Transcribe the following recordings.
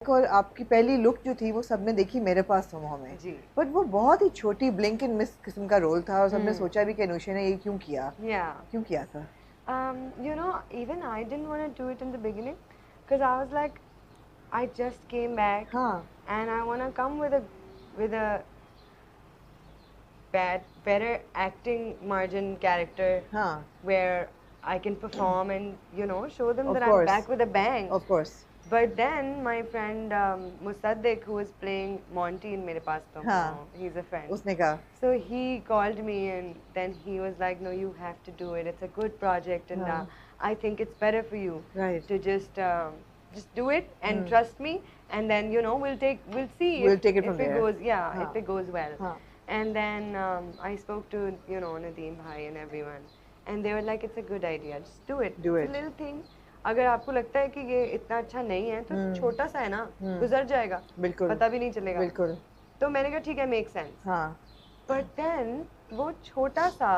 और आपकी पहली लुक जो थी वो सबने देखी मेरे पास तुम हो में, जी। बट वो बहुत ही छोटी ब्लिंक एंड मिस किस्म का रोल था और सबने हम्म। सोचा भी कि अनुषा ने ये क्यों किया, Yeah. क्यों किया था? You know, even I didn't want to do it in the beginning because I was like, I just came back हाँ and I want to come with a better acting margin character हाँ, where I can perform and show them of that I'm course, back with a bang. of course. But then my friend Musaddiq, who was playing Monty in Mere Paas Tum Ho, हाँ, he's a friend. उसने कहा So he called me and then he was like, "No, you have to do it. It's a good project and हाँ, I think it's better for you right, to just do it and trust me and then we'll see we'll take it from if it there. goes हाँ, if it goes well." हाँ, And then I spoke to Nadeem bhai and everyone and they were like, "It's a good idea. Just do it. do It's a it. little thing. अगर आपको लगता है कि ये इतना अच्छा नहीं है तो छोटा सा है ना, गुजर जाएगा, बिल्कुल, पता भी नहीं चलेगा." बिल्कुल, तो मैंने कहा ठीक है, मेक सेंस. हाँ, बट देन वो छोटा सा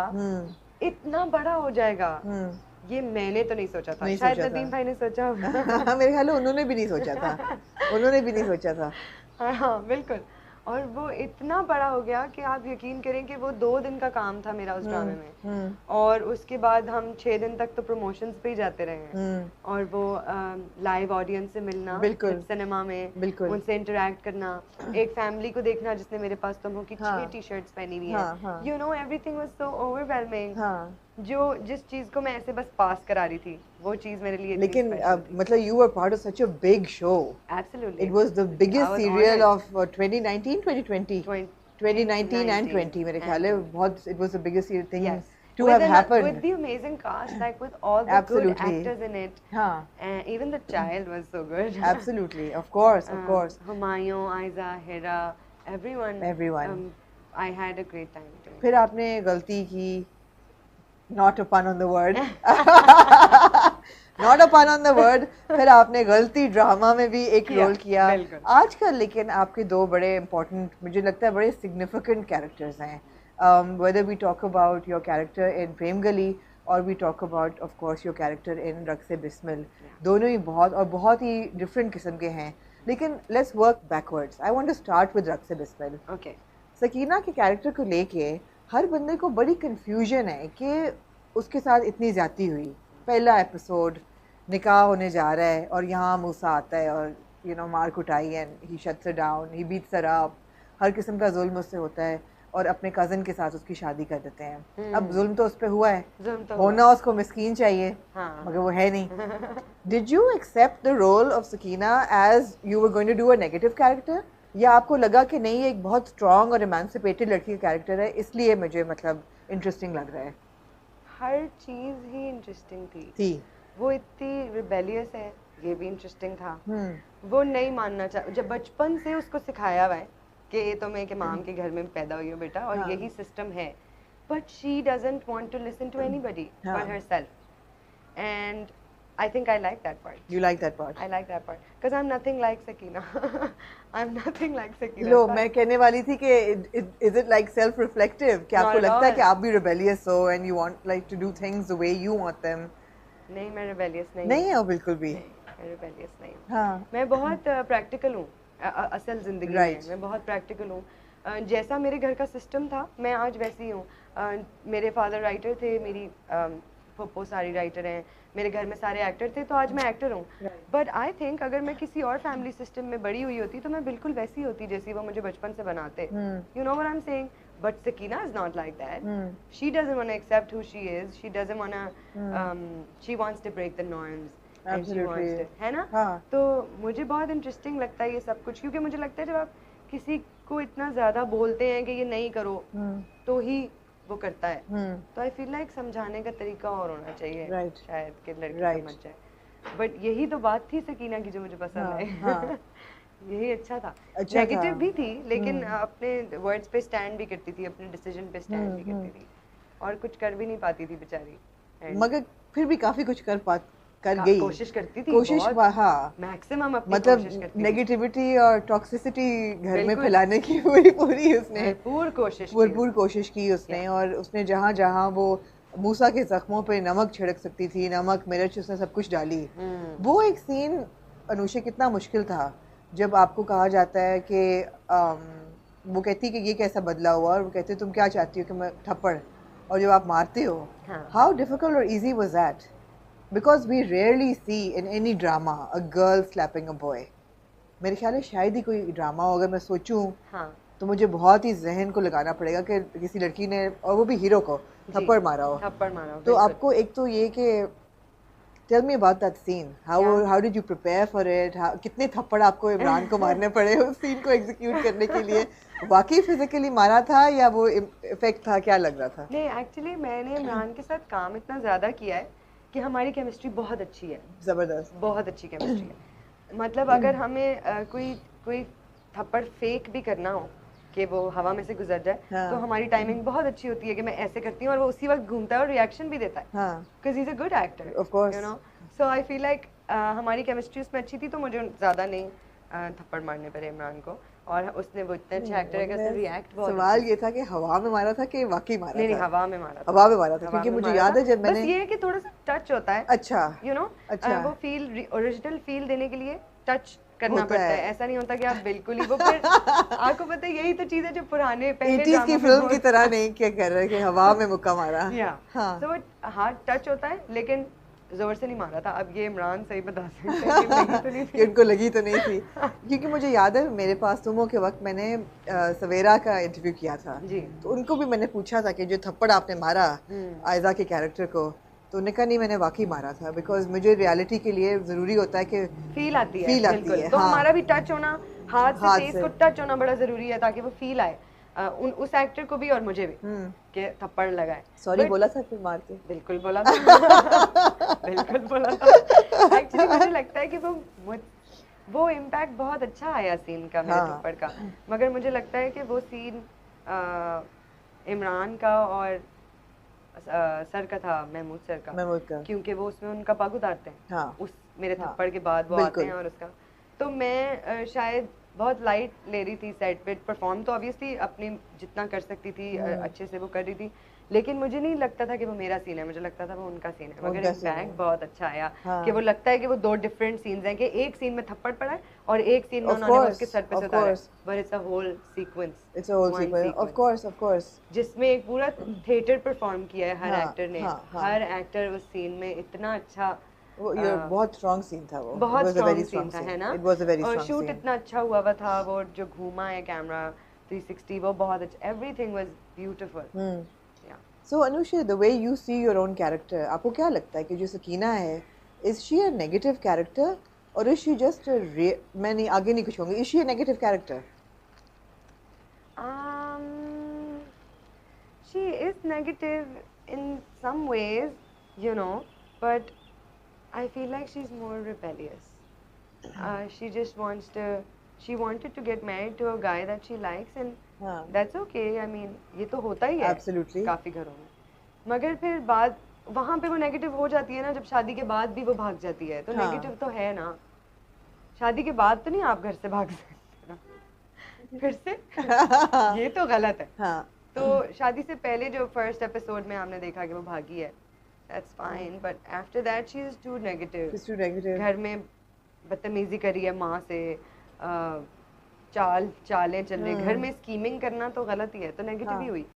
इतना बड़ा हो जाएगा, ये मैंने तो नहीं सोचा था. नहीं शायद सोचा नदीम था। भाई ने सोचा होगा. मेरे ख्याल में उन्होंने भी नहीं सोचा था, उन्होंने भी नहीं सोचा था। हाँ बिल्कुल. और वो इतना बड़ा हो गया कि आप यकीन करें कि वो 2 दिन का काम था मेरा उस ड्रामे में. और उसके बाद हम 6 दिन तक तो प्रमोशंस पे ही जाते रहे हैं. और वो लाइव ऑडियंस से मिलना बिल्कुल, सिनेमा में, बिल्कुल, उनसे इंटरेक्ट करना, एक फैमिली को देखना जिसने मेरे पास तुम हो की 6 टी शर्ट्स पहनी हुई हाँ, हाँ, है. Everything was so overwhelming. हाँ। जिस चीज को मैं ऐसे बस पास करा रही थी, वो चीज मेरे लिए लेकिन मतलब you were part of such a big show. Absolutely. It was the biggest I was serial honored. of 2019, 2020, 2019 and 20 मेरे ख्याल है बहुत. It was the biggest thing Yes. to With have with happened. the amazing cast, like with all the Absolutely. good actors in it, हाँ, and even the child was so good. absolutely, of course, of course. Humayun, Aiza, Hira, everyone. Everyone. I had a great time doing. फिर आपने गलती की, not a pun on the word, not a pun on the word. फिर आपने गलती drama में भी एक रोल किया बिल्कुल. आजकल. लेकिन आपके दो बड़े इम्पोर्टेंट, मुझे लगता है बड़े सिग्निफिकेंट कैरेक्टर्स हैं. whether we talk about your character in प्रेम गली और we talk about of course your character in रक्से Bismil, दोनों ही बहुत ही डिफरेंट किस्म के हैं. लेकिन let's work backwards. I want to start with रक्से Bismil. Okay. Sakina के कैरेक्टर को लेके हर बंदे को बड़ी कंफ्यूजन है कि उसके साथ इतनी ज़्यादती हुई. पहला एपिसोड निकाह होने जा रहा है और यहाँ मूसा आता है और मार कुटाई and he shuts her down, he beats her up. हर किस्म का जुल्म उससे होता है और अपने कज़न के साथ उसकी शादी कर देते हैं. अब जुल्म तो उस पर हुआ है, होना उसको मिस्कीन चाहिए, मगर वो है नहीं. Did you accept the role of Sakina as you were going to do a negative character, या आपको लगा कि नहीं ये एक बहुत स्ट्रॉन्ग और इमांसिपेटेड लड़की का कैरेक्टर है इसलिए मुझे मतलब इंटरेस्टिंग लग रहा है? हर चीज ही इंटरेस्टिंग थी. वो इतनी रिबेलियस है, ये भी इंटरेस्टिंग था. वो नहीं मानना चाह, जब बचपन से उसको सिखाया हुआ है कि तुम एक इमाम के घर में पैदा हुई हो बेटा और यही सिस्टम है. But she doesn't want to listen to anybody for herself. And I think I like that part. You like that part? I like that part because I'm nothing like Sakina. I'm nothing like Sakina. लो मैं कहने वाली थी कि is it like self reflective कि आपको लगता है कि आप भी rebellious हो and you want like to do things the way you want them? नहीं, मैं rebellious नहीं हो बिल्कुल भी. मैं rebellious नहीं हूँ. हाँ. मैं बहुत practical हूँ असल जिंदगी में. मैं बहुत practical हूँ. जैसा मेरे घर का सिस्टम था मैं आज वैसी हूँ. मेरे फादर राइटर थे, मेरी पप्पो सारी राइटर हैं, मेरे घर में सारे एक्टर थे, तो आज मैं एक्टर हूँ. बट आई थिंक अगर मैं किसी और फैमिली सिस्टम में बड़ी हुई होती तो मैं बिल्कुल वैसी होती जैसी वो मुझे बचपन से बनाते. You know what I am saying. But Sakina is not like that. She doesn't want to accept who she is. She doesn't want to. She wants to break the norms. And she wants to, है ना? तो मुझे बहुत interesting लगता है ये सब कुछ, क्योंकि मुझे लगता है जब आप किसी को इतना ज्यादा बोलते हैं कि ये नहीं करो तो ही वो करता है. तो आई फील लाइक समझाने का तरीका और होना चाहिए शायद कि लड़की समझ जाए. बट यही तो बात थी सकीना की जो मुझे पसंद है. यही अच्छा था. नेगेटिव भी थी लेकिन अपने वर्ड्स पे स्टैंड भी करती थी, अपने डिसीजन पे स्टैंड भी करती थी और कुछ कर भी नहीं पाती थी बेचारी. मगर फिर भी काफी कुछ कर गई. कोशिश करती थी. कोशिश हाँ, मैक्सिमम अपनी कोशिश करती थी. नेगेटिविटी और टॉक्सिसिटी घर में फैलाने की पूरी उसने भरपूर कोशिश की उसने. और उसने जहाँ जहाँ वो मूसा के जख्मों पे नमक छिड़क सकती थी, नमक मिर्च, उसने सब कुछ डाली. वो एक सीन अनुषा कितना मुश्किल था जब आपको कहा जाता है कि वो कहती है कि ये कैसा बदला हुआ, और वो कहते तुम क्या चाहती हो कि मैं थप्पड़, और जब आप मारते हो, हाउ डिफिकल्ट और easy was that? Because we rarely see in any drama a girl slapping a boy. मेरे ख्याल है शायद ही कोई ड्रामा हो, अगर मैं सोचूं तो मुझे बहुत ही जहन को लगाना पड़ेगा कि किसी लड़की ने, और वो भी हीरो को, थप्पड़ मारा हो। तो आपको एक तो ये कि tell me about that scene, how did you prepare for it? कितने थप्पड़ आपको इमरान को मारने पड़े उस सीन को एग्जीक्यूट करने के लिए? वाकई फिजिकली मारा था या वो इफेक्ट था, क्या लग रहा था? नहीं, एक्चुअली मैंने इमरान के साथ काम इतना ज़्यादा किया है कि हमारी केमिस्ट्री बहुत अच्छी है, ज़बरदस्त, बहुत अच्छी केमिस्ट्री है। मतलब अगर हमें कोई थप्पड़ फेक भी करना हो कि वो हवा में से गुजर जाए, तो हमारी टाइमिंग बहुत अच्छी होती है कि मैं ऐसे करती हूँ और वो उसी वक्त घूमता है और रिएक्शन भी देता है, because he is a good actor, of course, you know. So I feel like हमारी केमिस्ट्री उसमें अच्छी थी, तो मुझे ज़्यादा नहीं थप्पड़ मारने पड़े इमरान को, और उसने वो इतने अच्छे एक्टर है कि उसने रिएक्ट बहुत। सवाल ये था कि हवा में मारा था कि वाकई मारा? नहीं, हवा में मारा था। हवा में मारा था, क्योंकि मुझे याद है जब मैंने, बस ये है कि थोड़ा सा टच होता है, अच्छा, यू नो, अच्छा, वो फील, ओरिजिनल फील देने के लिए टच करना पड़ता है। ऐसा नहीं होता कि आप बिल्कुल ही वो, फिर आपको पता है यही तो चीज़ है जो पुराने पहले 80s की फिल्म की तरह नहीं क्या कर रहे कि हवा में मुक्का मारा। तो वो हाथ टच होता है, लेकिन जोर से नहीं मारा था। अब ये इमरान सही बता सकते हैं कि लगी तो नहीं थी। उनको लगी तो नहीं थी, क्योंकि मुझे याद है मेरे पास सुमो के वक्त मैंने सवेरा का इंटरव्यू किया था जी, तो उनको भी मैंने पूछा था कि जो थप्पड़ आपने मारा आयजा के कैरेक्टर को, तो उन्होंने कहा नहीं मैंने वाकई मारा था, बिकॉज मुझे रियलिटी के लिए ज़रूरी होता है कि फील आती है। तो हमारा भी टच होना, हाथ से फेस को टच होना बड़ा ज़रूरी है, ताकि वो फील आए उस एक्टर को भी और मुझे भी कि थप्पड़ लगाए। सॉरी बोला था फिर मार के? बिल्कुल बोला था। बिल्कुल बोला था। एक्चुअली मुझे लगता है कि वो इम्पैक्ट बहुत अच्छा आया सीन का, मेरे थप्पड़ का, मगर मुझे लगता है कि वो सीन इमरान का और सर का था, महमूद सर का, क्योंकि वो उसमें उनका पग उतारते हैं उस मेरे थप्पड़ के बाद, वो आते हैं और उसका, तो मैं शायद बहुत लाइट ले रही थी सेट पे। परफॉर्म तो ऑब्वियसली अपनी जितना कर सकती थी अच्छे से वो कर रही थी, लेकिन मुझे नहीं लगता था कि वो मेरा सीन है, मुझे लगता था वो उनका सीन है। मगर इम्पैक्ट बहुत अच्छा आया कि वो लगता है कि वो दो डिफरेंट सीन्स हैं, कि एक सीन में थप्पड़ पड़ा है और एक सीन में उन्होंने उसके सर पे से उतारा है, but it's a whole sequence, it's a whole sequence, of course, जिसमें एक पूरा थिएटर परफॉर्म किया है हर एक्टर ने। हर एक्टर उस सीन में इतना अच्छा, वो ये बहुत स्ट्रॉन्ग सीन था, वो बहुत स्ट्रॉन्ग सीन था, है ना? इट वाज अ वेरी और शूट इतना अच्छा हुआ था, वो जो घूमा है कैमरा 360, वो बहुत अच्छा, everything was beautiful. So Anusha, the way you see your own character, आपको क्या लगता है कि जो सकीना है, is she a negative character और इज शी जस्ट मैं नहीं आगे नहीं कुछ कहूँगी, is she a negative character? She is negative in some ways, you know, but I feel like she's more rebellious. She just she wanted to get married to a guy that she likes, and that's okay. I mean, ये तो होता ही है Absolutely. काफी घरों में। मगर फिर बाद वहाँ पे वो नेगेटिव हो जाती है ना, जब शादी के बाद भी वो भाग जाती है, तो नेगेटिव तो है ना। शादी के बाद तो नहीं आप घर से भाग सकते ना फिर से ये तो गलत है। तो शादी से पहले जो फर्स्ट एपिसोड में आपने देखा कि वो भागी है, that's fine, but after that she is too negative. She's too negative. घर में बदतमीजी करी है माँ से, चालें चल रही, घर में स्कीमिंग करना तो गलत ही है, तो नेगेटिव ही हुई।